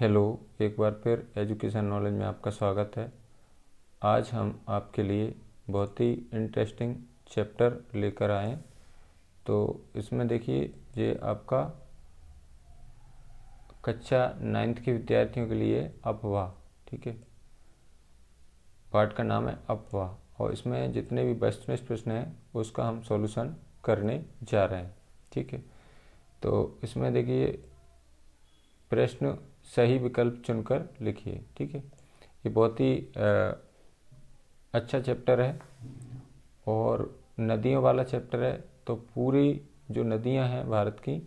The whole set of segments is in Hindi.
हेलो, एक बार फिर एजुकेशन नॉलेज में आपका स्वागत है। आज हम आपके लिए बहुत ही इंटरेस्टिंग चैप्टर लेकर आए हैं। तो इसमें देखिए, ये आपका कक्षा 9th के विद्यार्थियों के लिए अफवाह, ठीक है। पाठ का नाम है अफवाह और इसमें जितने भी वस्तुनिष्ठ प्रश्न हैं उसका हम सॉल्यूशन करने जा रहे हैं, ठीक है। तो इसमें देखिए, प्रश्न सही विकल्प चुनकर लिखिए, ठीक है। ये बहुत ही अच्छा चैप्टर है और नदियों वाला चैप्टर है। तो पूरी जो नदियां हैं भारत की,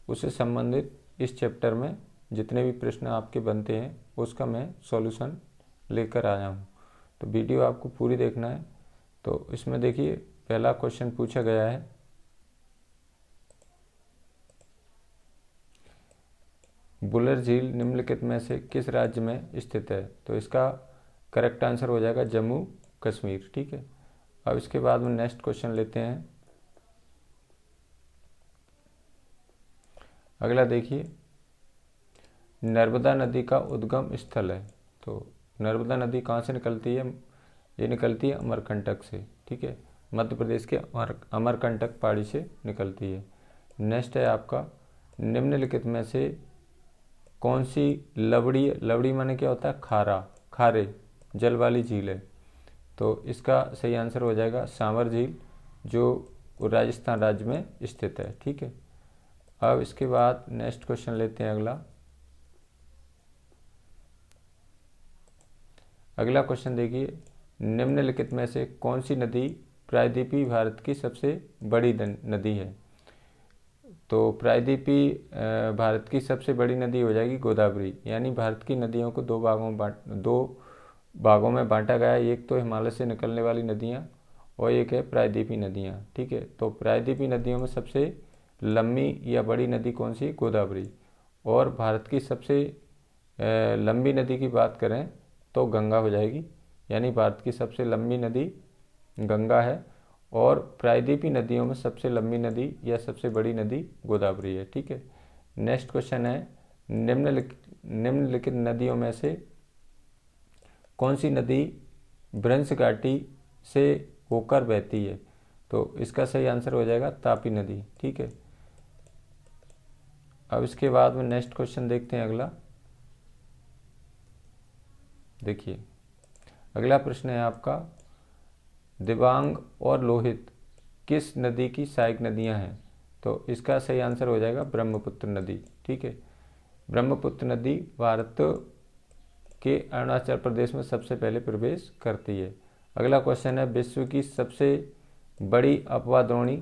उससे संबंधित इस चैप्टर में जितने भी प्रश्न आपके बनते हैं उसका मैं सॉल्यूशन लेकर आया हूँ। तो वीडियो आपको पूरी देखना है। तो इसमें देखिए, पहला क्वेश्चन पूछा गया है, बुलर झील निम्नलिखित में से किस राज्य में स्थित है। तो इसका करेक्ट आंसर हो जाएगा जम्मू कश्मीर, ठीक है। अब इसके बाद में नेक्स्ट क्वेश्चन लेते हैं। अगला देखिए, नर्मदा नदी का उद्गम स्थल है। तो नर्मदा नदी कहाँ से निकलती है? ये निकलती है अमरकंटक से, ठीक है। मध्य प्रदेश के अमरकंटक पहाड़ी से निकलती है। नेक्स्ट है आपका, निम्नलिखित में से कौन सी लवड़ी माने क्या होता है? खारे जल वाली झील है। तो इसका सही आंसर हो जाएगा सांवर झील, जो राजस्थान राज्य में स्थित है, ठीक है। अब इसके बाद नेक्स्ट क्वेश्चन लेते हैं। अगला क्वेश्चन देखिए, निम्नलिखित में से कौन सी नदी प्रायद्वीपीय भारत की सबसे बड़ी नदी है? तो प्रायद्वीपीय भारत की सबसे बड़ी नदी हो जाएगी गोदावरी। यानी भारत की नदियों को दो भागों में बांटा गया है। एक तो हिमालय से निकलने वाली नदियाँ और एक है प्रायद्वीपीय नदियाँ, ठीक है। तो प्रायद्वीपीय नदियों में सबसे लंबी या बड़ी नदी कौन सी? गोदावरी। और भारत की सबसे लंबी नदी की बात करें तो गंगा हो जाएगी। यानी भारत की सबसे लंबी नदी गंगा है और प्रायद्वीपीय नदियों में सबसे लंबी नदी या सबसे बड़ी नदी गोदावरी है, ठीक है। नेक्स्ट क्वेश्चन है, निम्नलिखित नदियों में से कौन सी नदी ब्रंश घाटी से होकर बहती है? तो इसका सही आंसर हो जाएगा तापी नदी, ठीक है। अब इसके बाद में नेक्स्ट क्वेश्चन देखते हैं। अगला देखिए, अगला प्रश्न है आपका, दिबांग और लोहित किस नदी की सहायक नदियां हैं? तो इसका सही आंसर हो जाएगा ब्रह्मपुत्र नदी, ठीक है। ब्रह्मपुत्र नदी भारत के अरुणाचल प्रदेश में सबसे पहले प्रवेश करती है। अगला क्वेश्चन है, विश्व की सबसे बड़ी अपवाद्रोणी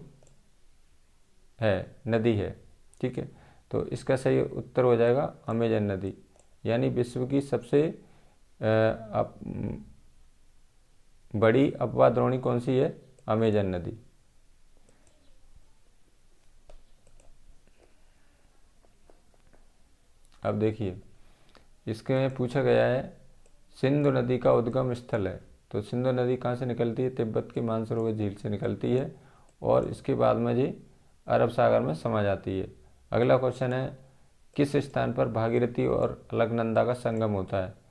नदी है, ठीक है। तो इसका सही उत्तर हो जाएगा अमेजन नदी। यानी विश्व की सबसे बड़ी अपवाद्रोणी कौन सी है? अमेजन नदी। अब देखिए, इसके में पूछा गया है, सिंधु नदी का उद्गम स्थल है। तो सिंधु नदी कहाँ से निकलती है? तिब्बत की मानसरोवर झील से निकलती है और इसके बाद में ये अरब सागर में समा जाती है। अगला क्वेश्चन है, किस स्थान पर भागीरथी और अलकनंदा का संगम होता है?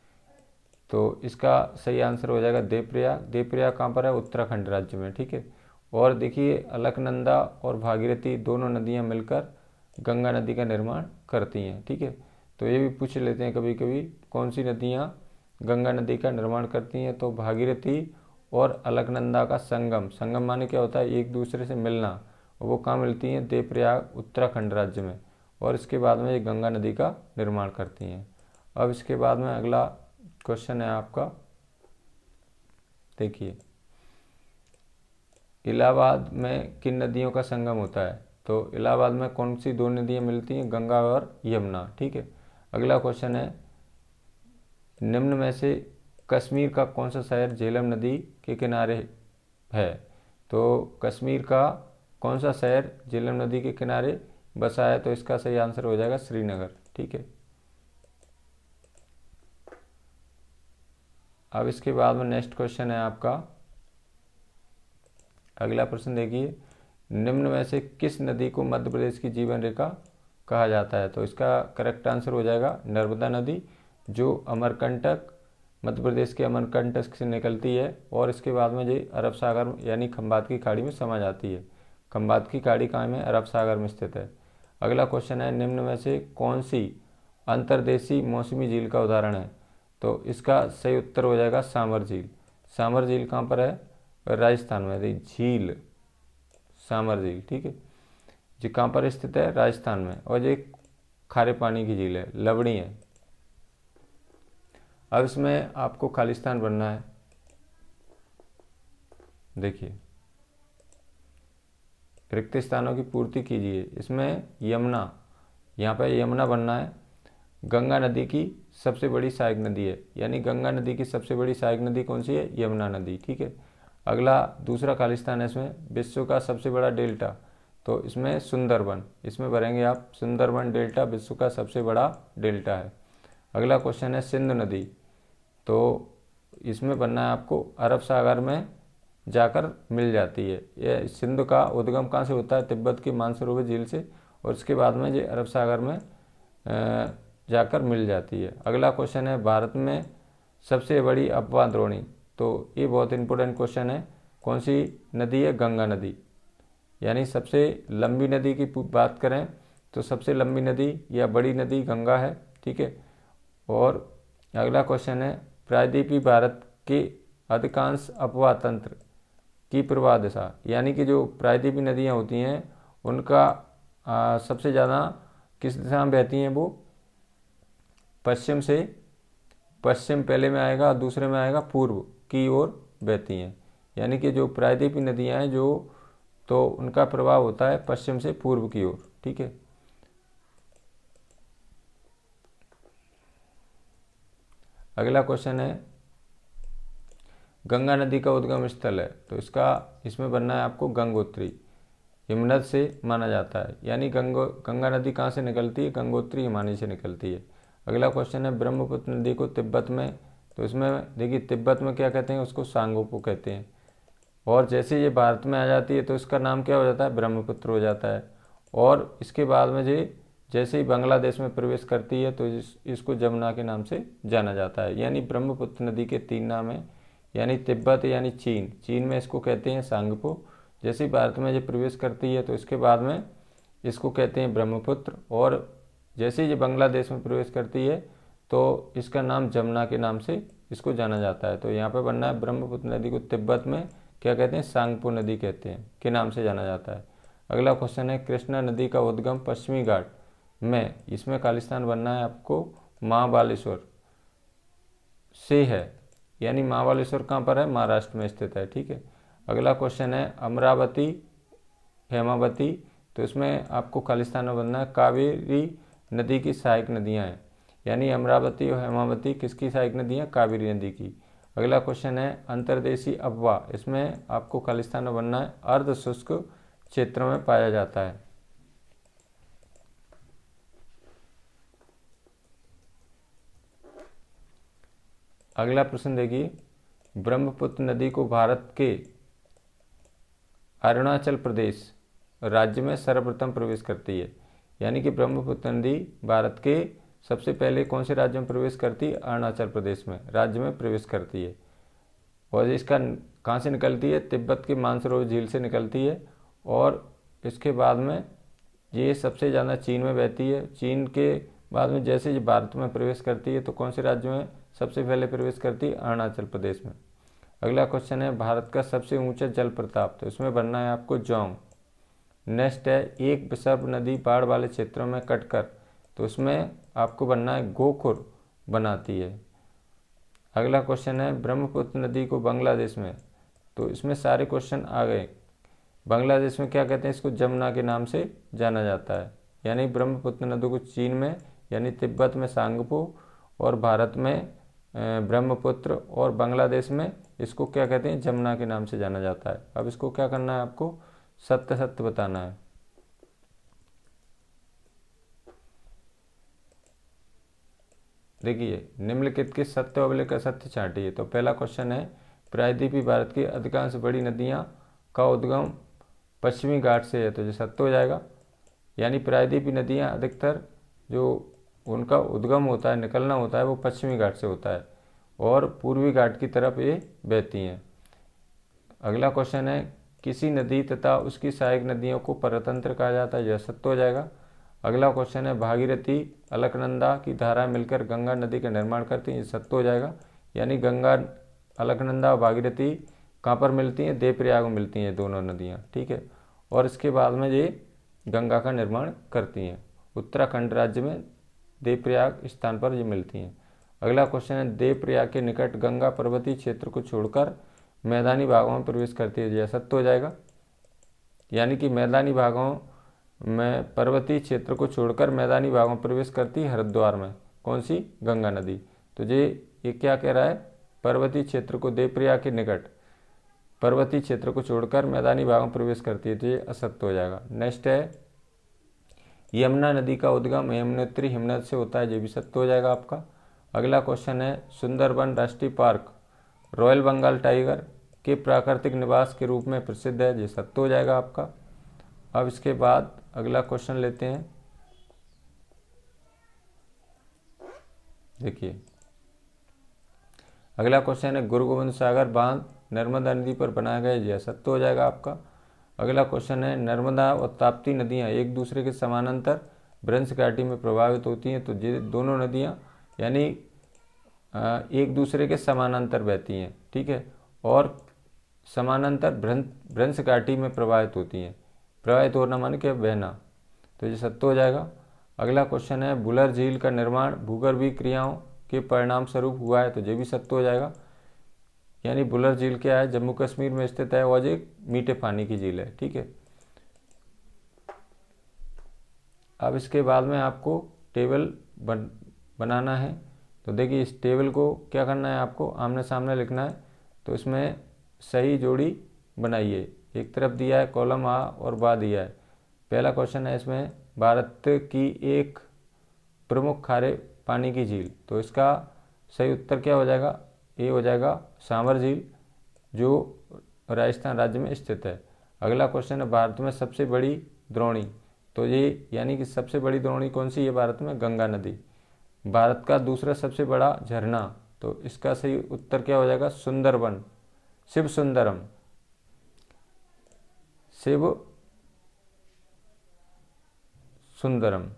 तो इसका सही आंसर हो जाएगा देवप्रयाग। देवप्रयाग कहाँ पर है? उत्तराखंड राज्य में, ठीक है। और देखिए, अलकनंदा और भागीरथी दोनों नदियाँ मिलकर गंगा नदी का निर्माण करती हैं, ठीक है। तो ये भी पूछ लेते हैं कभी कभी, कौन सी नदियाँ गंगा नदी का निर्माण करती हैं? तो भागीरथी और अलकनंदा का संगम माने क्या होता है? एक दूसरे से मिलना। और वो कहाँ मिलती हैं? देवप्रयाग उत्तराखंड राज्य में। और इसके बाद में ये गंगा नदी का निर्माण करती हैं। अब इसके बाद में अगला क्वेश्चन है आपका, देखिए, इलाहाबाद में किन नदियों का संगम होता है? तो इलाहाबाद में कौन सी दो नदियाँ मिलती हैं? गंगा और यमुना, ठीक है। अगला क्वेश्चन है, निम्न में से कश्मीर का कौन सा शहर झेलम नदी के किनारे है? तो कश्मीर का कौन सा शहर झेलम नदी के किनारे बसा है? तो इसका सही आंसर हो जाएगा श्रीनगर, ठीक है। अब इसके बाद में नेक्स्ट क्वेश्चन है आपका, अगला प्रश्न देखिए, निम्न में से किस नदी को मध्य प्रदेश की जीवन रेखा कहा जाता है। तो इसका करेक्ट आंसर हो जाएगा नर्मदा नदी, जो अमरकंटक, मध्य प्रदेश के अमरकंटक से निकलती है और इसके बाद में ये अरब सागर यानी खंबात की खाड़ी में समा जाती है। खंबात की खाड़ी कहाँ में? अरब सागर में स्थित है। अगला क्वेश्चन है, निम्न में से कौन सी अंतर्देशीय मौसमी झील का उदाहरण है? तो इसका सही उत्तर हो जाएगा सामर झील। सामर झील कहाँ पर है? राजस्थान में। झील सामर झील, ठीक है, जो कहाँ पर स्थित है? राजस्थान में। और ये खारे पानी की झील है, लवणी है। अब इसमें आपको खालिस्तान बनना है। देखिए, रिक्त स्थानों की पूर्ति कीजिए। इसमें यमुना, यहाँ पे यमुना बनना है। गंगा नदी की सबसे बड़ी सहायक नदी है, यानी गंगा नदी की सबसे बड़ी सहायक नदी कौन सी है? यमुना नदी, ठीक है। अगला दूसरा खालिस्तान है इसमें, विश्व का सबसे बड़ा डेल्टा, तो इसमें सुंदरबन, इसमें भरेंगे आप सुंदरबन डेल्टा विश्व का सबसे बड़ा डेल्टा है। अगला क्वेश्चन है सिंधु नदी, तो इसमें बनना है आपको अरब सागर में जाकर मिल जाती है। ये सिंधु का उद्गम कहाँ से होता है? तिब्बत की मानसरोवर झील से, और उसके बाद में ये अरब सागर में जाकर मिल जाती है। अगला क्वेश्चन है, भारत में सबसे बड़ी अपवाह द्रोणी, तो ये बहुत इंपॉर्टेंट क्वेश्चन है। कौन सी नदी है? गंगा नदी, यानी सबसे लंबी नदी की बात करें तो सबसे लंबी नदी या बड़ी नदी गंगा है, ठीक है। और अगला क्वेश्चन है, प्रायद्वीपीय भारत के अधिकांश अपवाह तंत्र की प्रवाह दिशा, यानी कि जो प्रायद्वीपीय नदियाँ होती हैं उनका सबसे ज़्यादा किस दिशा में बहती हैं? वो पश्चिम से, पश्चिम पहले में आएगा, दूसरे में आएगा पूर्व की ओर बहती हैं। यानी कि जो प्रायद्वीपीय नदियाँ हैं जो, तो उनका प्रभाव होता है पश्चिम से पूर्व की ओर, ठीक है। अगला क्वेश्चन है, गंगा नदी का उद्गम स्थल है, तो इसमें बनना है आपको गंगोत्री, हिमनद से माना जाता है। यानी गंगा नदी कहाँ से निकलती है? गंगोत्री हिमानी से निकलती है। अगला क्वेश्चन है, ब्रह्मपुत्र नदी को तिब्बत में, तो इसमें देखिए तिब्बत में क्या कहते हैं? उसको सांगोपो कहते हैं। और जैसे ये भारत में आ जाती है तो इसका नाम क्या हो जाता है? ब्रह्मपुत्र हो जाता है। और इसके बाद में ये जैसे ही बांग्लादेश में प्रवेश करती है तो इसको जमुना के नाम से जाना जाता है। यानी ब्रह्मपुत्र नदी के 3 नाम हैं, यानी तिब्बत यानी चीन में इसको कहते हैं सांगपो। जैसे ही भारत में ये प्रवेश करती है तो इसके बाद में इसको कहते हैं ब्रह्मपुत्र, और जैसे ही ये बांग्लादेश में प्रवेश करती है तो इसका नाम जमुना के नाम से इसको जाना जाता है। तो यहाँ पे बनना है, ब्रह्मपुत्र नदी को तिब्बत में क्या कहते हैं? सांगपो नदी कहते हैं, के नाम से जाना जाता है। अगला क्वेश्चन है, कृष्णा नदी का उद्गम पश्चिमी घाट में, इसमें खालिस्तान बनना है आपको महाबालेश्वर से है, यानी महाबालेश्वर कहाँ पर है? महाराष्ट्र में स्थित है, ठीक है। अगला क्वेश्चन है, अमरावती हेमावती, तो इसमें आपको खालिस्तान में बनना है कावेरी नदी की सहायक नदियाँ हैं, यानी अमरावती और हेमावती किसकी सहायक नदियाँ? कावेरी नदी की। अगला क्वेश्चन है, अंतर्देशीय अपवाह, इसमें आपको खालिस्तान में बनना है अर्ध शुष्क क्षेत्र में पाया जाता है। अगला प्रश्न देखिए, ब्रह्मपुत्र नदी को भारत के अरुणाचल प्रदेश राज्य में सर्वप्रथम प्रवेश करती है, यानी कि ब्रह्मपुत्र नदी भारत के सबसे पहले कौन से राज्य में प्रवेश करती है? अरुणाचल प्रदेश में राज्य में प्रवेश करती है। और इसका कहाँ से निकलती है? तिब्बत की मानसरोवर झील से निकलती है, और इसके बाद में ये सबसे ज़्यादा चीन में बहती है। चीन के बाद में जैसे ये भारत में प्रवेश करती है तो कौन से राज्य में सबसे पहले प्रवेश करती है? अरुणाचल प्रदेश में। अगला क्वेश्चन है, भारत का सबसे ऊंचा जल प्रपात, तो इसमें बनना है आपको जोंग। नेक्स्ट है, एक विसर्प नदी बाढ़ वाले क्षेत्रों में कटकर, तो इसमें आपको बनना है गोखुर बनाती है। अगला क्वेश्चन है, ब्रह्मपुत्र नदी को बांग्लादेश में, तो इसमें सारे क्वेश्चन आ गए। बांग्लादेश में क्या कहते हैं? इसको जमुना के नाम से जाना जाता है। यानी ब्रह्मपुत्र नदी को चीन में यानी तिब्बत में सांगपो, और भारत में ब्रह्मपुत्र, और बांग्लादेश में इसको क्या कहते हैं? जमुना के नाम से जाना जाता है। अब इसको क्या करना है? आपको सत्य सत्य बताना है। देखिए, निम्नलिखित के सत्य अवलिक असत्य छांटिए। तो पहला क्वेश्चन है, प्रायद्वीपीय भारत की अधिकांश बड़ी नदियां का उद्गम पश्चिमी घाट से है, तो ये सत्य हो जाएगा। यानी प्रायद्वीपीय नदियाँ अधिकतर जो उनका उद्गम होता है, निकलना होता है, वो पश्चिमी घाट से होता है और पूर्वी घाट की तरफ ये बहती हैं। अगला क्वेश्चन है, किसी नदी तथा उसकी सहायक नदियों को परतंत्र कहा जाता है, यह सत्य हो जाएगा। अगला क्वेश्चन है, भागीरथी अलकनंदा की धारा मिलकर गंगा नदी का निर्माण करती हैं, ये सत्य हो जाएगा। यानी गंगा, अलकनंदा और भागीरथी कहाँ पर मिलती हैं? देवप्रयाग में मिलती हैं दोनों नदियाँ, ठीक है। और इसके बाद में ये गंगा का निर्माण करती हैं। उत्तराखंड राज्य में देवप्रयाग स्थान पर ये मिलती हैं। अगला क्वेश्चन है, देवप्रयाग के निकट गंगा पर्वतीय क्षेत्र को छोड़कर मैदानी भागों में प्रवेश करती है, यह सत्य हो जाएगा। यानी कि मैदानी भागों में, पर्वतीय क्षेत्र को छोड़कर मैदानी भागों में प्रवेश करती है हरिद्वार में, कौन सी? गंगा नदी। तो ये क्या कह रहा है? पर्वतीय क्षेत्र को, देवप्रयाग के निकट पर्वतीय क्षेत्र को छोड़कर मैदानी भागों में प्रवेश करती है, तो ये असत्य हो जाएगा। नेक्स्ट है, यमुना नदी का उद्गम यमुनोत्री हिमनद से होता है, ये भी सत्य हो जाएगा आपका। अगला क्वेश्चन है, सुंदरबन राष्ट्रीय पार्क रॉयल बंगाल टाइगर के प्राकृतिक निवास के रूप में प्रसिद्ध है, ये सत्य हो जाएगा आपका। अब इसके बाद अगला क्वेश्चन लेते हैं। देखिए, अगला क्वेश्चन है, गुरु गोविंद सागर बांध नर्मदा नदी पर बनाया गया, यह सत्य हो जाएगा आपका। अगला क्वेश्चन है, नर्मदा और ताप्ती नदियाँ एक दूसरे के समानांतर भ्रंश घाटी में प्रभावित होती हैं, तो ये दोनों नदियाँ यानी एक दूसरे के समानांतर बहती हैं, ठीक है, और समानांतर भ्रंश घाटी में प्रभावित होती हैं। प्रभावित होना माने क्या? बहना, तो ये सत्य हो जाएगा। अगला क्वेश्चन है, बुलर झील का निर्माण भूगर्भीय क्रियाओं के परिणाम स्वरूप हुआ है, तो ये भी सत्य हो जाएगा। यानी बुलर झील क्या है? जम्मू कश्मीर में स्थित है और एक मीठे पानी की झील है, ठीक है। अब इसके बाद में आपको टेबल बनाना है। तो देखिए, इस टेबल को क्या करना है, आपको आमने सामने लिखना है। तो इसमें सही जोड़ी बनाइए। एक तरफ दिया है कॉलम आ और बा दिया है। पहला क्वेश्चन है, इसमें भारत की एक प्रमुख खारे पानी की झील, तो इसका सही उत्तर क्या हो जाएगा? ए हो जाएगा सांभर झील, जो राजस्थान राज्य में स्थित है। अगला क्वेश्चन है, भारत में सबसे बड़ी द्रोणी, तो ये यानी कि सबसे बड़ी द्रोणी कौन सी है भारत में? गंगा नदी। भारत का दूसरा सबसे बड़ा झरना, तो इसका सही उत्तर क्या हो जाएगा? सुंदरबन, शिव सुंदरम, शिव सुंदरम।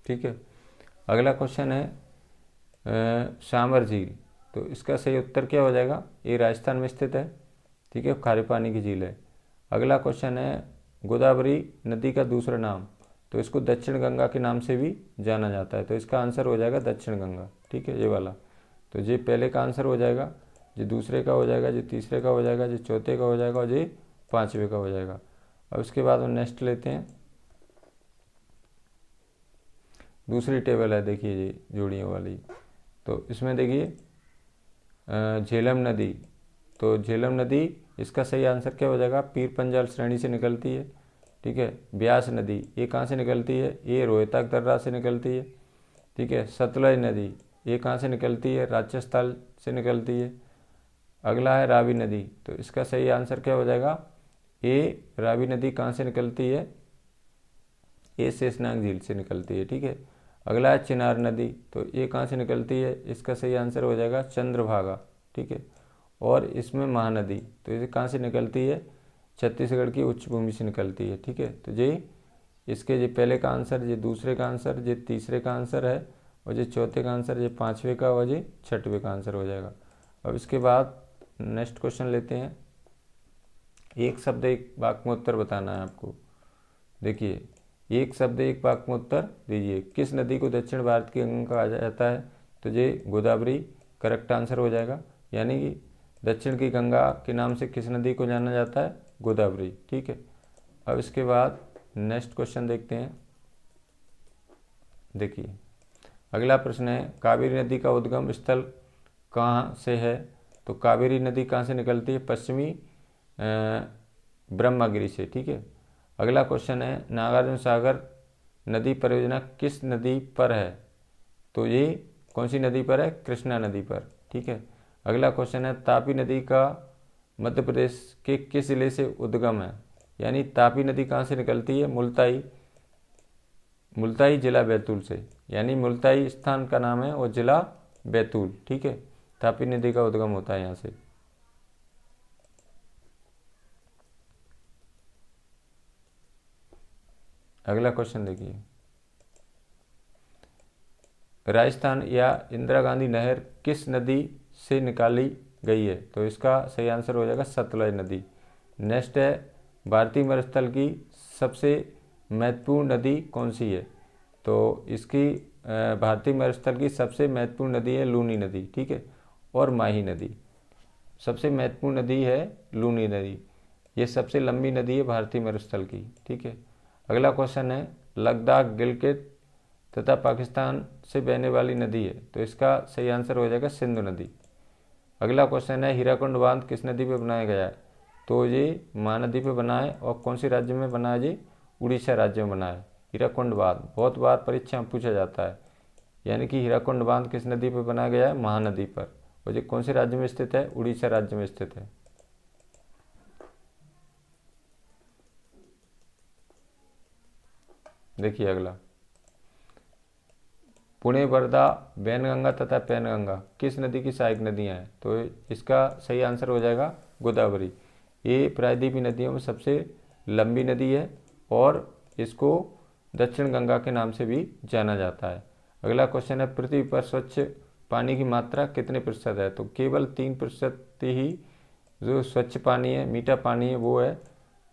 ठीक है। अगला क्वेश्चन है सांभर झील, तो इसका सही उत्तर क्या हो जाएगा? ये राजस्थान में स्थित है, ठीक है, खारे पानी की झील है। अगला क्वेश्चन है, गोदावरी नदी का दूसरा नाम, तो इसको दक्षिण गंगा के नाम से भी जाना जाता है, तो इसका आंसर हो जाएगा दक्षिण गंगा, ठीक है, ये वाला। तो ये पहले का आंसर हो जाएगा, ये दूसरे का हो जाएगा, ये तीसरे का हो जाएगा, ये चौथे का हो जाएगा और ये पाँचवें का हो जाएगा। अब इसके बाद हम नेक्स्ट लेते हैं। दूसरी टेबल है, देखिए ये जोड़ियों वाली। तो इसमें देखिए झेलम नदी, तो झेलम नदी, इसका सही आंसर क्या हो जाएगा? पीर पंजाल श्रेणी से निकलती है, ठीक है। ब्यास नदी, ये कहाँ से निकलती है? ये रोहतक दर्रा से निकलती है, ठीक है। सतलज नदी, ये कहाँ से निकलती है? राजस्थान से निकलती है। अगला है रावी नदी, तो इसका सही आंसर क्या हो जाएगा? ये रावी नदी कहाँ से निकलती है? ये शेषनाग झील से निकलती है, ठीक है। अगला है चिनार नदी, तो ये कहाँ से निकलती है? इसका सही आंसर हो जाएगा चंद्रभागा, ठीक है। और इसमें महानदी, तो ये कहाँ से निकलती है? छत्तीसगढ़ की उच्च भूमि से निकलती है, ठीक है। तो ये इसके ये पहले का आंसर, ये दूसरे का आंसर, ये तीसरे का आंसर है, और ये चौथे का आंसर, ये पाँचवें का और ये छठवें का आंसर हो जाएगा। अब इसके बाद नेक्स्ट क्वेश्चन लेते हैं। एक शब्द एक वाक्य में उत्तर बताना है आपको। देखिए, एक शब्द एक वाक्य में उत्तर दीजिए। किस नदी को दक्षिण भारत की गंगा कहा जाता है? तो ये गोदावरी करेक्ट आंसर हो जाएगा। यानी कि दक्षिण की गंगा के नाम से किस नदी को जाना जाता है? गोदावरी, ठीक है। अब इसके बाद नेक्स्ट क्वेश्चन देखते हैं। देखिए, अगला प्रश्न है, कावेरी नदी का उद्गम स्थल कहाँ से है? तो कावेरी नदी कहाँ से निकलती है? पश्चिमी ब्रह्मगिरी से। ठीक है। अगला क्वेश्चन है, नागार्जुन सागर नदी परियोजना किस नदी पर है? तो ये कौन सी नदी पर है? कृष्णा नदी पर। ठीक है। अगला क्वेश्चन है, तापी नदी का मध्य प्रदेश के किस जिले से उद्गम है? यानी तापी नदी कहाँ से निकलती है? मुल्ताई जिला बैतूल से। यानी मुल्ताई स्थान का नाम है और जिला बैतूल। ठीक है। तापी नदी का उद्गम होता है यहाँ से। अगला क्वेश्चन देखिए, राजस्थान या इंदिरा गांधी नहर किस नदी से निकाली गई है? तो इसका सही आंसर हो जाएगा सतलज नदी। नेक्स्ट है, भारतीय मरुस्थल की सबसे महत्वपूर्ण नदी कौन सी है? तो इसकी भारतीय मरुस्थल की सबसे महत्वपूर्ण नदी है लूनी नदी। ठीक है। और माही नदी। सबसे महत्वपूर्ण नदी है लूनी नदी। ये सबसे लंबी नदी है भारतीय मरुस्थल की। ठीक है। अगला क्वेश्चन है, लद्दाख, गिलगित तथा पाकिस्तान से बहने वाली नदी है। तो इसका सही आंसर हो जाएगा सिंधु नदी। अगला क्वेश्चन है, हीराकुंड बांध किस नदी पे बनाया गया है? तो ये महानदी पे बना है। और कौन सी राज्य में बना है? जी उड़ीसा राज्य में बना है हीराकुंड बांध। बहुत बार परीक्षा में पूछा जाता है। यानी कि हीराकुंड बांध किस नदी पर बनाया गया है? महानदी पर। और ये कौन से राज्य में स्थित है? उड़ीसा राज्य में स्थित है। देखिए अगला, पुणे, वर्धा, वैनगंगा तथा पैनगंगा किस नदी की सहायक नदियां हैं? तो इसका सही आंसर हो जाएगा गोदावरी। ये प्रायद्वीपीय नदियों में सबसे लंबी नदी है और इसको दक्षिण गंगा के नाम से भी जाना जाता है। अगला क्वेश्चन है, पृथ्वी पर स्वच्छ पानी की मात्रा कितने प्रतिशत है? तो केवल 3% ही जो स्वच्छ पानी है, मीठा पानी है, वो है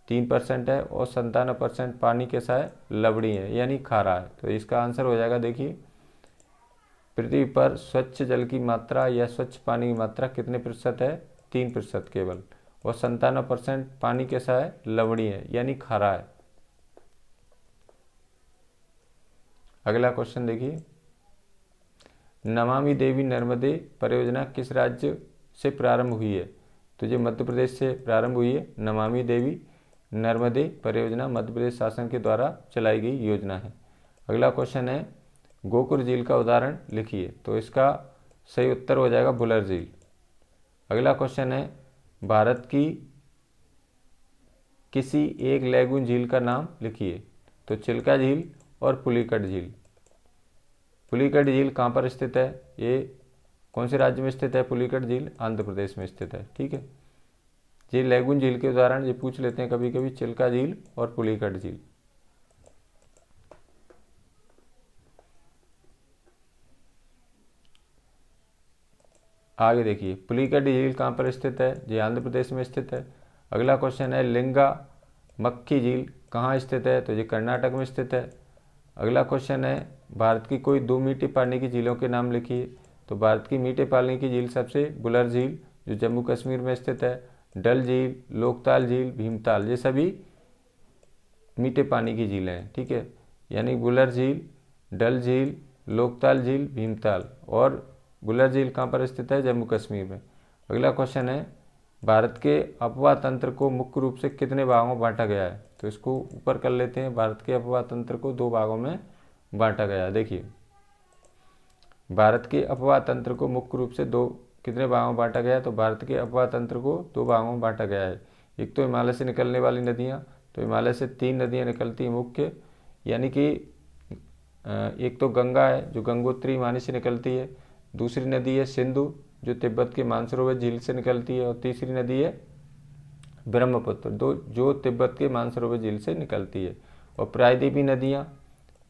3% है। और 97% पानी कैसा है? लवणी है, यानी खारा है। तो इसका आंसर हो जाएगा, देखिए, पृथ्वी पर स्वच्छ जल की मात्रा या स्वच्छ पानी की मात्रा कितने प्रतिशत है? 3% केवल। और 97% पानी कैसा है? लवणी है, यानी खारा है। अगला क्वेश्चन देखिए, नमामि देवी नर्मदे परियोजना किस राज्य से प्रारंभ हुई है? तो ये मध्य प्रदेश से प्रारंभ हुई है। नमामि देवी नर्मदे परियोजना मध्य प्रदेश शासन के द्वारा चलाई गई योजना है। अगला क्वेश्चन है, गोकुर झील का उदाहरण लिखिए। तो इसका सही उत्तर हो जाएगा बुलर झील। अगला क्वेश्चन है, भारत की किसी एक लैगून झील का नाम लिखिए। तो चिल्का झील और पुलिकट झील। पुलिकट झील कहाँ पर स्थित है? ये कौन से राज्य में स्थित है? पुलिकट झील आंध्र प्रदेश में स्थित है। ठीक है। ये लैगून झील के उदाहरण ये पूछ लेते हैं कभी कभी, चिल्का झील और पुलिकट झील। आगे देखिए, पुलिकट झील कहाँ पर स्थित है? ये आंध्र प्रदेश में स्थित है। अगला क्वेश्चन है, लिंगा मक्खी झील कहाँ स्थित है? तो ये कर्नाटक में स्थित है। अगला क्वेश्चन है, भारत की कोई 2 मीठे पानी की झीलों के नाम लिखिए। तो भारत की मीठे पानी की झील सबसे बुलर झील जो जम्मू कश्मीर में स्थित है, डल झील, लोकताल झील, भीमताल, ये सभी मीठे पानी की झीलें हैं। ठीक है। यानी बुलर झील, डल झील, लोकताल झील, भीमताल। और बुलर झील कहाँ पर स्थित है? जम्मू कश्मीर में। अगला क्वेश्चन है, भारत के अपवाह तंत्र को मुख्य रूप से कितने भागों में बांटा गया है? तो इसको ऊपर कर लेते हैं। भारत के अपवाह तंत्र को 2 भागों में बांटा गया है। देखिए, भारत के अपवाह तंत्र को मुख्य रूप से कितने भागों में बांटा गया है? तो भारत के अपवाह तंत्र को 2 भागों में बांटा गया है। एक तो हिमालय से निकलने वाली नदियाँ। तो हिमालय से 3 नदियाँ निकलती हैं मुख्य, यानी कि एक तो गंगा है जो गंगोत्री हिमालय से निकलती है, दूसरी नदी है सिंधु जो तिब्बत के मानसरोवर झील से निकलती है, और तीसरी नदी है ब्रह्मपुत्र जो तिब्बत के मानसरोवर झील से निकलती है। और प्रायद्वीपीय नदियाँ,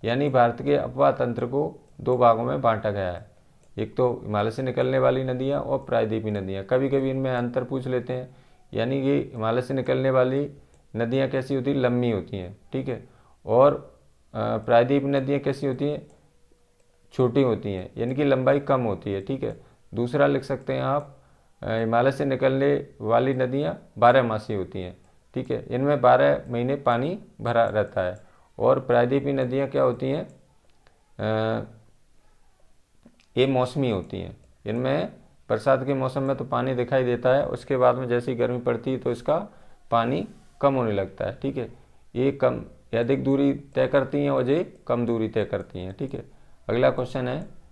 यानी भारत के अपवाह तंत्र को 2 भागों में बांटा गया है। एक तो हिमालय से निकलने वाली नदियाँ और प्रायद्वीपीय नदियाँ। कभी कभी इनमें अंतर पूछ लेते हैं, यानी कि हिमालय से निकलने वाली नदियाँ कैसी होती हैं? लंबी होती हैं। ठीक है। और प्रायद्वीपीय नदियाँ कैसी होती हैं? छोटी होती हैं, यानी कि लंबाई कम होती है। ठीक है। दूसरा लिख सकते हैं आप, हिमालय से निकलने वाली नदियाँ 12मासी होती हैं। ठीक है। इनमें 12 महीने पानी भरा रहता है। और प्रायद्वीपीय नदियाँ क्या होती हैं? ये मौसमी होती हैं। इनमें बरसात के मौसम में तो पानी दिखाई देता है, उसके बाद में जैसी गर्मी पड़ती है तो इसका पानी कम होने लगता है। ठीक है, ये कम अधिक दूरी तय करती हैं और ये कम दूरी तय करती हैं। ठीक है, अगला क्वेश्चन है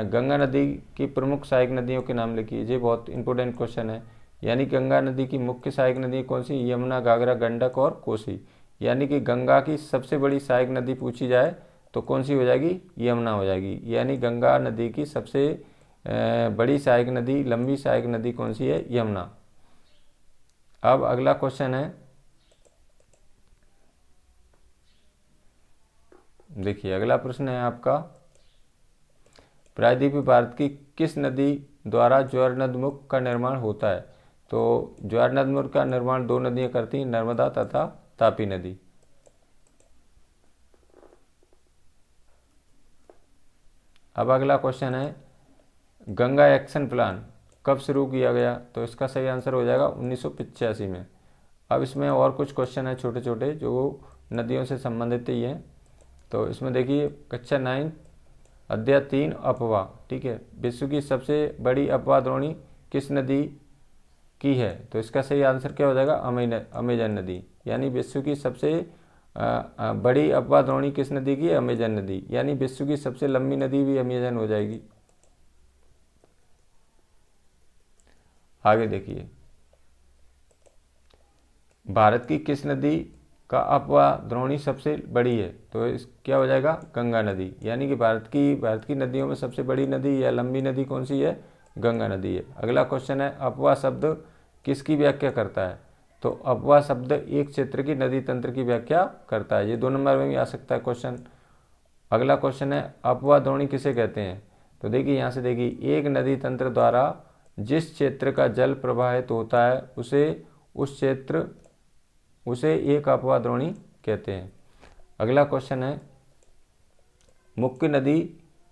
गंगा नदी की प्रमुख सहायक नदियों के नाम लिखिए। ये बहुत इंपॉर्टेंट क्वेश्चन है। यानी गंगा नदी की मुख्य सहायक नदी कौन सी? यमुना, घाघरा, गंडक और कोसी। यानी कि गंगा की सबसे बड़ी सहायक नदी पूछी जाए तो कौन सी हो जाएगी? यमुना हो जाएगी। यानी गंगा नदी की सबसे बड़ी सहायक नदी, लंबी सहायक नदी कौन सी है? यमुना। अब अगला क्वेश्चन है, देखिए अगला प्रश्न है आपका, प्रायद्वीपीय भारत की किस नदी द्वारा ज्वारनदमुख का निर्माण होता है? तो ज्वारनदमुख का निर्माण दो नदियां करती हैं, नर्मदा तथा तापी नदी। अब अगला क्वेश्चन है, गंगा एक्शन प्लान कब शुरू किया गया? तो इसका सही आंसर हो जाएगा 1985 में। अब इसमें और कुछ क्वेश्चन है छोटे छोटे जो नदियों से संबंधित ही हैं। तो इसमें देखिए कक्षा 9 अध्याय 3 अफवाह। ठीक है, विश्व की सबसे बड़ी अफवाह द्रोणी किस नदी की है? तो इसका सही आंसर क्या हो जाएगा? अमेजन नदी। यानी विश्व की सबसे बड़ी अफवाह द्रोणी किस नदी की है? अमेजन नदी। यानी विश्व की सबसे लंबी नदी भी अमेजन हो जाएगी। आगे देखिए, भारत की किस नदी का अफवाह द्रोणी सबसे बड़ी है? तो इस क्या हो जाएगा? गंगा नदी। यानी कि भारत की नदियों में सबसे बड़ी नदी या लंबी नदी कौन सी है? गंगा नदी है। अगला क्वेश्चन है, अफवाह शब्द किसकी व्याख्या करता है? तो अफवाह शब्द एक क्षेत्र की नदी तंत्र की व्याख्या करता है। ये 2 नंबर में भी आ सकता है क्वेश्चन। अगला क्वेश्चन है, अफवाह द्रोणी किसे कहते हैं? तो देखिए यहाँ से देखिए, एक नदी तंत्र द्वारा जिस क्षेत्र का जल प्रवाहित होता है उसे एक अफवाह द्रोणी कहते हैं। अगला क्वेश्चन है, मुख्य नदी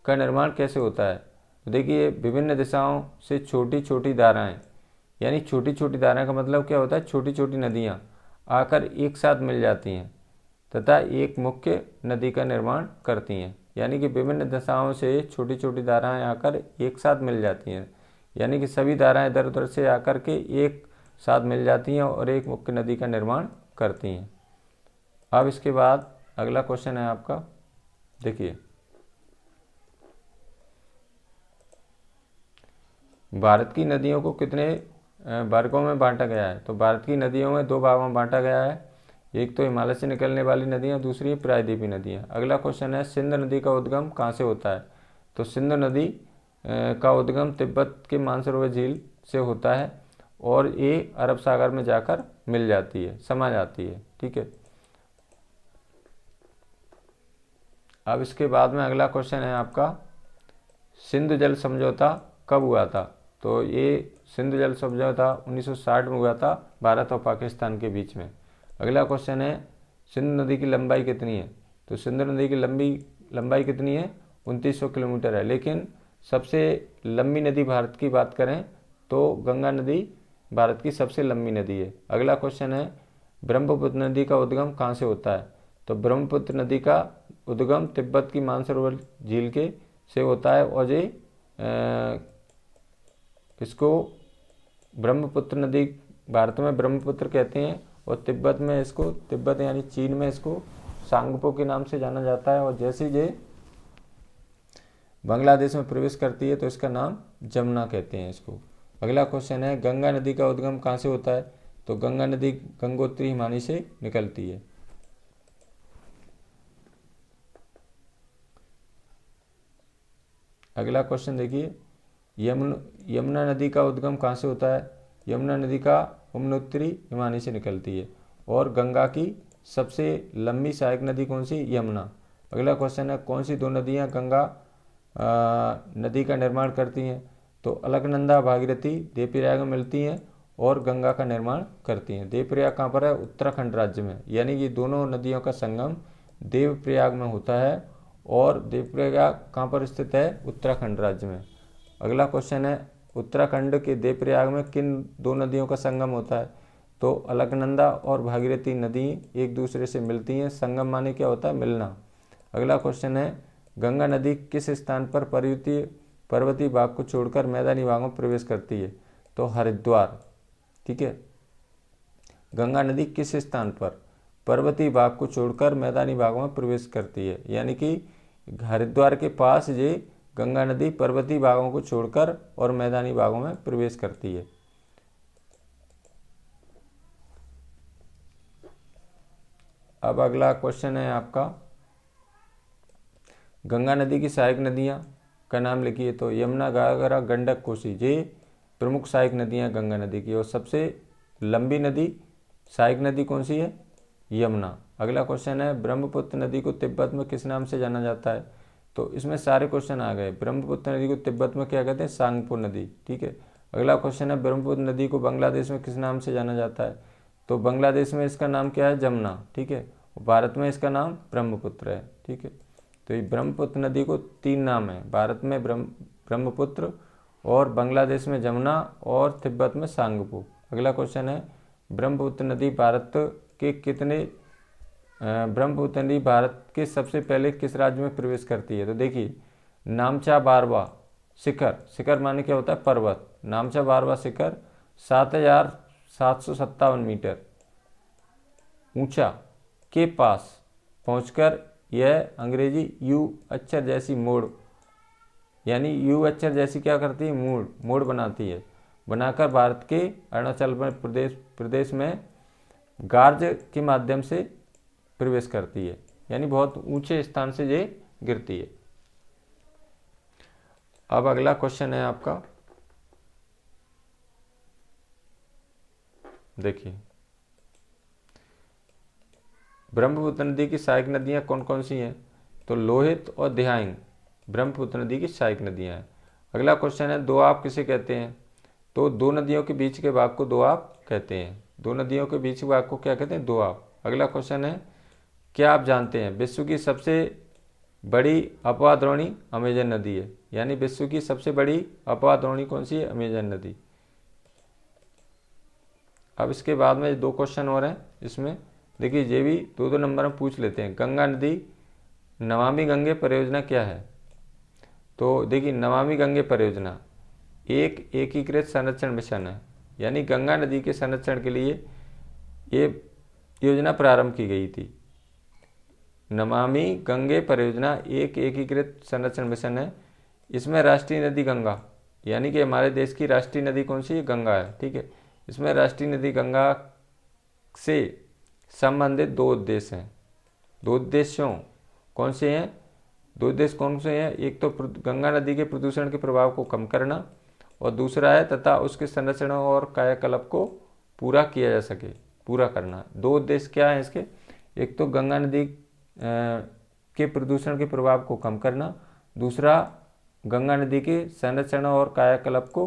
का निर्माण कैसे होता है? तो देखिए विभिन्न दिशाओं से छोटी छोटी धाराएं, यानी छोटी छोटी धाराएं का मतलब क्या होता है? छोटी छोटी नदियां आकर एक साथ मिल जाती हैं तथा एक मुख्य नदी का निर्माण करती हैं। यानी कि विभिन्न दिशाओं से छोटी छोटी धाराएं आकर एक साथ मिल जाती हैं, यानी कि सभी धाराएं इधर उधर से आकर के एक साथ मिल जाती हैं और एक मुख्य नदी का निर्माण करती हैं। अब इसके बाद अगला क्वेश्चन है आपका, देखिए भारत की नदियों को कितने वर्गों में बांटा गया है? तो भारत की नदियों में 2 भागों में बांटा गया है। एक तो हिमालय से निकलने वाली नदियां, दूसरी प्रायद्वीपीय नदियां। अगला क्वेश्चन है, सिंध नदी का उद्गम कहाँ से होता है? तो सिंध नदी का उद्गम तिब्बत के मानसरोवर झील से होता है और ये अरब सागर में जाकर मिल जाती है, समा जाती है। ठीक है, अब इसके बाद में अगला क्वेश्चन है आपका, सिंधु जल समझौता कब हुआ था? तो ये सिंधु जल समझौता 1960 में हुआ था, भारत और पाकिस्तान के बीच में। अगला क्वेश्चन है, सिंधु नदी की लंबाई कितनी है? तो सिंधु नदी की लंबाई कितनी है? 2900 किलोमीटर है। लेकिन सबसे लंबी नदी भारत की बात करें तो गंगा नदी भारत की सबसे लंबी नदी है। अगला क्वेश्चन है, ब्रह्मपुत्र नदी का उद्गम कहाँ से होता है? तो ब्रह्मपुत्र नदी का उद्गम तिब्बत की मानसरोवर झील के से होता है और ये इसको ब्रह्मपुत्र नदी भारत में ब्रह्मपुत्र कहते हैं और तिब्बत यानी चीन में इसको सांगपो के नाम से जाना जाता है। और जैसे ये बांग्लादेश में प्रवेश करती है तो इसका नाम जमुना कहते हैं इसको। अगला क्वेश्चन है, गंगा नदी का उद्गम कहाँ से होता है? तो गंगा नदी गंगोत्री हिमानी से निकलती है। अगला क्वेश्चन देखिए, यमुना नदी का उद्गम कहाँ से होता है? यमुना नदी का यमुनोत्री हिमानी से निकलती है। और गंगा की सबसे लंबी सहायक नदी कौन सी? यमुना। अगला क्वेश्चन है, कौन सी 2 नदियाँ गंगा नदी का निर्माण करती हैं? तो अलकनंदा भागीरथी देवप्रयाग में मिलती हैं और गंगा का निर्माण करती हैं। देवप्रयाग कहाँ पर है? उत्तराखंड राज्य में। यानी कि दोनों नदियों का संगम देवप्रयाग में होता है और देवप्रयाग कहाँ पर स्थित है? उत्तराखंड राज्य में। अगला क्वेश्चन है, उत्तराखंड के देवप्रयाग में किन 2 नदियों का संगम होता है? तो अलकनंदा और भागीरथी नदी एक दूसरे से मिलती हैं। संगम माने क्या होता है? मिलना। अगला क्वेश्चन है, गंगा नदी किस स्थान पर प्रयुक्त पर्वतीय भाग को छोड़कर मैदानी भागों में प्रवेश करती है? तो हरिद्वार। ठीक है। गंगा नदी किस स्थान पर पर्वतीय भाग को छोड़कर मैदानी भागों में प्रवेश करती है? यानी कि हरिद्वार के पास ये गंगा नदी पर्वतीय भागों को छोड़कर और मैदानी भागों में प्रवेश करती है। अब अगला क्वेश्चन है आपका, गंगा नदी की सहायक नदियां का नाम लिखिए। तो यमुना, घाघरा, गंडक, कोसी, ये प्रमुख सहायक नदियां गंगा नदी की। और सबसे लंबी नदी सहायक नदी कौन सी है? यमुना। अगला क्वेश्चन है, ब्रह्मपुत्र नदी को तिब्बत में किस नाम से जाना जाता है? तो इसमें सारे क्वेश्चन आ गए। ब्रह्मपुत्र नदी को तिब्बत में क्या कहते हैं? सांगपो नदी। ठीक है। अगला क्वेश्चन है, ब्रह्मपुत्र नदी को बांग्लादेश में किस नाम से जाना जाता है? तो बांग्लादेश में इसका नाम क्या है? जमुना। ठीक है। भारत में इसका नाम ब्रह्मपुत्र है। ठीक है। तो ये ब्रह्मपुत्र नदी को 3 नाम है, भारत में ब्रह्मपुत्र, और बांग्लादेश में जमुना, और तिब्बत में सांगपो। अगला क्वेश्चन है, ब्रह्मपुत्र नदी भारत के सबसे पहले किस राज्य में प्रवेश करती है? तो देखिए, नामचा बारवा शिखर, शिखर माने क्या होता है? पर्वत। नामचा बारवा शिखर 7,757 मीटर ऊंचा के पास पहुंचकर यह अंग्रेजी यू अक्षर जैसी मोड़, यानी यू अक्षर जैसी क्या करती है? मोड़ बनाती है, बनाकर भारत के अरुणाचल प्रदेश में गार्ज के माध्यम से प्रवेश करती है, यानी बहुत ऊंचे स्थान से ये गिरती है। अब अगला क्वेश्चन है आपका, देखिए, ब्रह्मपुत्र नदी की सहायक नदियां कौन कौन सी हैं? तो लोहित और दिहांग ब्रह्मपुत्र नदी की सहायक नदियां हैं। अगला क्वेश्चन है, दोआब किसे कहते हैं? तो दो नदियों के बीच के भाग को दोआब कहते हैं। दो नदियों के बीच के भाग को क्या कहते हैं? दोआब। अगला क्वेश्चन है, क्या आप जानते हैं विश्व की सबसे बड़ी अपवाद्रोणी अमेजन नदी है? यानी विश्व की सबसे बड़ी अपवाद्रोणी कौन सी है? अमेजन नदी। अब इसके बाद में 2 क्वेश्चन और हैं इसमें, देखिए ये भी 2-2 नंबर में पूछ लेते हैं। गंगा नदी नमामि गंगे परियोजना क्या है? तो देखिए, नमामि गंगे परियोजना एक एकीकृत संरक्षण मिशन है, यानी गंगा नदी के संरक्षण के लिए ये योजना प्रारंभ की गई थी। नमामि गंगे परियोजना एक एकीकृत संरक्षण मिशन है। इसमें राष्ट्रीय नदी गंगा, यानी कि हमारे देश की राष्ट्रीय नदी कौन सी है? गंगा है। ठीक है। इसमें राष्ट्रीय नदी गंगा से संबंधित 2 उद्देश्य हैं। 2 उद्देश्यों कौन से हैं? 2 उद्देश्य कौन से हैं? एक तो गंगा नदी के प्रदूषण के प्रभाव को कम करना, और दूसरा है तथा उसके संरक्षण और कायाकल्प को पूरा किया जा सके, पूरा करना। 2 उद्देश्य क्या है इसके? एक तो गंगा नदी के प्रदूषण के प्रभाव को कम करना, दूसरा गंगा नदी के संरक्षण और कायाकल्प को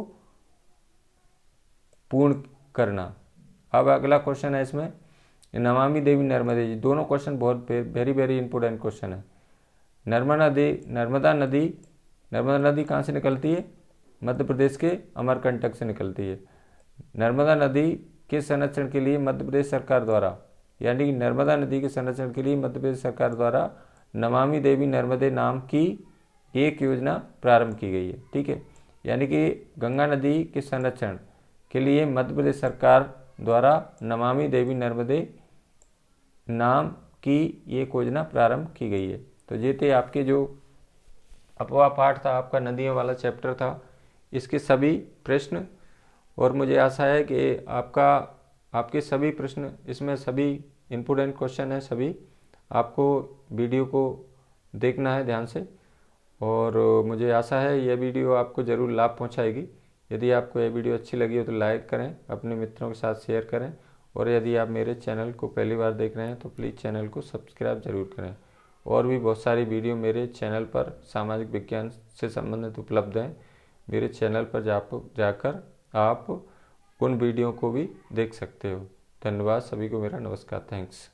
पूर्ण करना। अब अगला क्वेश्चन है इसमें, नमामि देवी नर्मदे, जी दोनों क्वेश्चन बहुत वेरी इंपॉर्टेंट क्वेश्चन है। नर्मदा नदी कहाँ से निकलती है? मध्य प्रदेश के अमरकंटक से निकलती है। नर्मदा नदी के संरक्षण के लिए मध्य प्रदेश सरकार द्वारा, यानी कि नर्मदा नदी के संरक्षण के लिए मध्य प्रदेश सरकार द्वारा नमामि देवी नर्मदे नाम की एक योजना प्रारंभ की गई है। ठीक है। यानी कि गंगा नदी के संरक्षण के लिए मध्य प्रदेश सरकार द्वारा नमामि देवी नर्मदे नाम की एक योजना प्रारंभ की गई है। तो ये थे आपके जो अपवाह पाठ था, आपका नदियों वाला चैप्टर था, इसके सभी प्रश्न, और मुझे आशा है कि आपके सभी प्रश्न, इसमें सभी इम्पोर्टेंट क्वेश्चन हैं, सभी आपको वीडियो को देखना है ध्यान से, और मुझे आशा है यह वीडियो आपको ज़रूर लाभ पहुंचाएगी। यदि आपको यह वीडियो अच्छी लगी हो तो लाइक करें, अपने मित्रों के साथ शेयर करें, और यदि आप मेरे चैनल को पहली बार देख रहे हैं तो प्लीज़ चैनल को सब्सक्राइब जरूर करें। और भी बहुत सारी वीडियो मेरे चैनल पर सामाजिक विज्ञान से संबंधित उपलब्ध हैं। मेरे चैनल पर जाकर आप उन वीडियो को भी देख सकते हो। धन्यवाद सभी को, मेरा नमस्कार, थैंक्स।